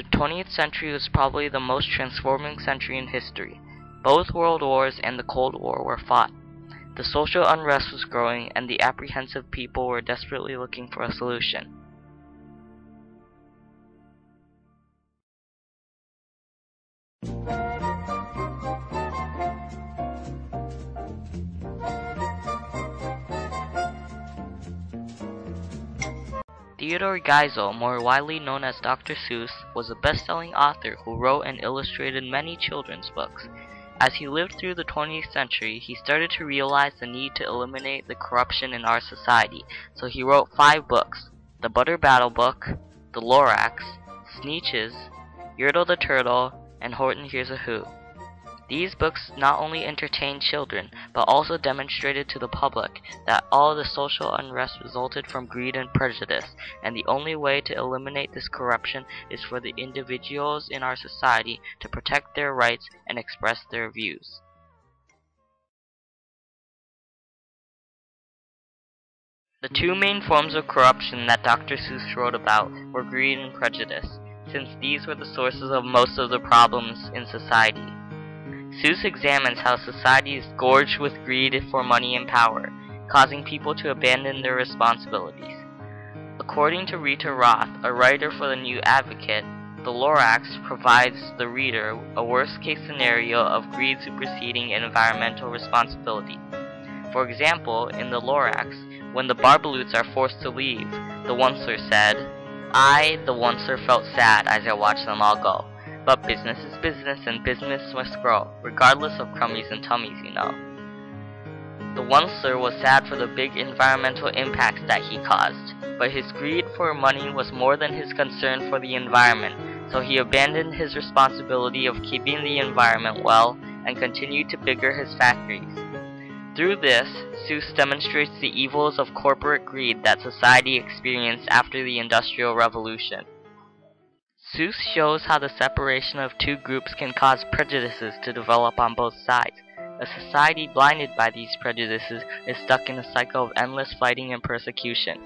The 20th century was probably the most transforming century in history. Both World Wars and the Cold War were fought. The social unrest was growing, and the apprehensive people were desperately looking for a solution. Theodore Geisel, more widely known as Dr. Seuss, was a best-selling author who wrote and illustrated many children's books. As he lived through the 20th century, he started to realize the need to eliminate the corruption in our society, so he wrote 5 books: The Butter Battle Book, The Lorax, Sneetches, Yertle the Turtle, and Horton Hears a Who. These books not only entertained children, but also demonstrated to the public that all the social unrest resulted from greed and prejudice, and the only way to eliminate this corruption is for the individuals in our society to protect their rights and express their views. The 2 main forms of corruption that Dr. Seuss wrote about were greed and prejudice, since these were the sources of most of the problems in society. Seuss examines how society is gorged with greed for money and power, causing people to abandon their responsibilities. According to Rita Roth, a writer for the New Advocate, the Lorax provides the reader a worst-case scenario of greed superseding environmental responsibility. For example, in the Lorax, when the Barbaloots are forced to leave, the Onceler said, "I, the Onceler, felt sad as I watched them all go. But business is business, and business must grow, regardless of crummies and tummies, you know." The Onceler was sad for the big environmental impacts that he caused, but his greed for money was more than his concern for the environment, so he abandoned his responsibility of keeping the environment well and continued to bigger his factories. Through this, Seuss demonstrates the evils of corporate greed that society experienced after the Industrial Revolution. Seuss shows how the separation of 2 groups can cause prejudices to develop on both sides. A society blinded by these prejudices is stuck in a cycle of endless fighting and persecution.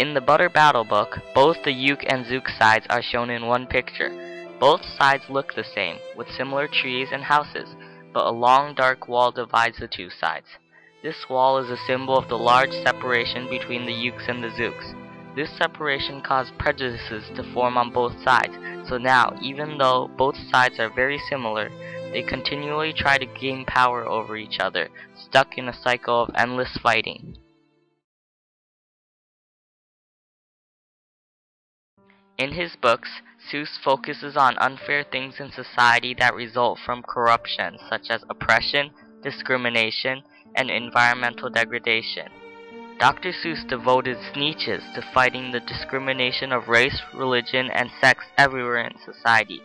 In the Butter Battle Book, both the Uke and Zook sides are shown in one picture. Both sides look the same, with similar trees and houses, but a long dark wall divides the 2 sides. This wall is a symbol of the large separation between the Ukes and the Zooks. This separation caused prejudices to form on both sides, so now, even though both sides are very similar, they continually try to gain power over each other, stuck in a cycle of endless fighting. In his books, Seuss focuses on unfair things in society that result from corruption, such as oppression, discrimination, and environmental degradation. Dr. Seuss devoted Sneetches to fighting the discrimination of race, religion, and sex everywhere in society.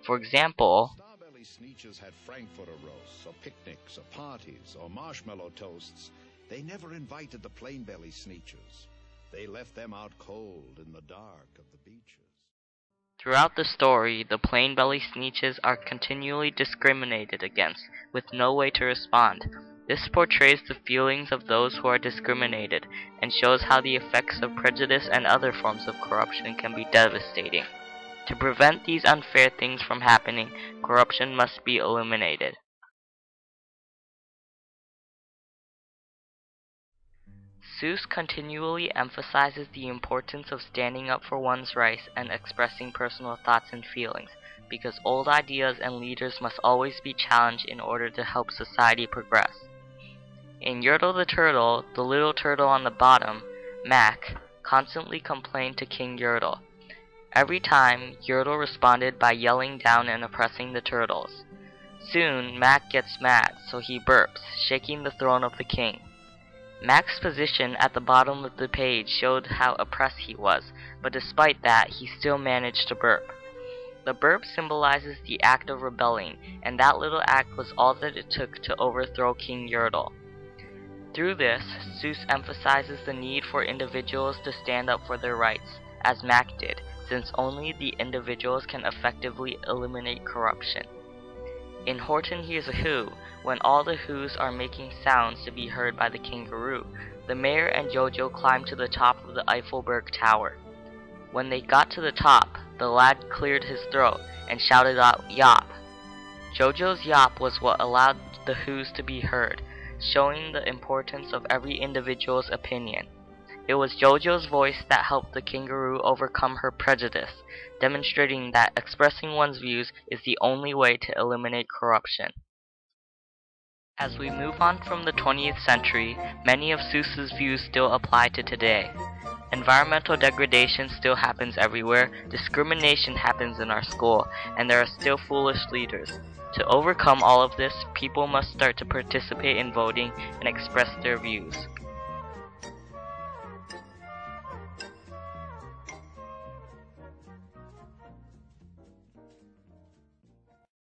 For example, Starbelly Sneetches had Frankfurter roasts, or picnics, or parties, or marshmallow toasts. They never invited the plain-belly Sneetches. They left them out cold in the dark of the beaches. Throughout the story, the plain-belly Sneetches are continually discriminated against, with no way to respond. This portrays the feelings of those who are discriminated, and shows how the effects of prejudice and other forms of corruption can be devastating. To prevent these unfair things from happening, corruption must be eliminated. Seuss continually emphasizes the importance of standing up for one's rights and expressing personal thoughts and feelings, because old ideas and leaders must always be challenged in order to help society progress. In Yertle the Turtle, the little turtle on the bottom, Mac, constantly complained to King Yertle. Every time, Yertle responded by yelling down and oppressing the turtles. Soon, Mac gets mad, so he burps, shaking the throne of the king. Mac's position at the bottom of the page showed how oppressed he was, but despite that, he still managed to burp. The burp symbolizes the act of rebelling, and that little act was all that it took to overthrow King Yertle. Through this, Seuss emphasizes the need for individuals to stand up for their rights, as Mac did, since only the individuals can effectively eliminate corruption. In Horton Hears a Who, when all the Whos are making sounds to be heard by the kangaroo, the mayor and Jojo climb to the top of the Eiffelberg Tower. When they got to the top, the lad cleared his throat and shouted out, "Yop!" Jojo's yop was what allowed the who's to be heard, showing the importance of every individual's opinion. It was Jojo's voice that helped the kangaroo overcome her prejudice, demonstrating that expressing one's views is the only way to eliminate corruption. As we move on from the 20th century, many of Seuss's views still apply to today. Environmental degradation still happens everywhere, discrimination happens in our school, and there are still foolish leaders. To overcome all of this, people must start to participate in voting and express their views.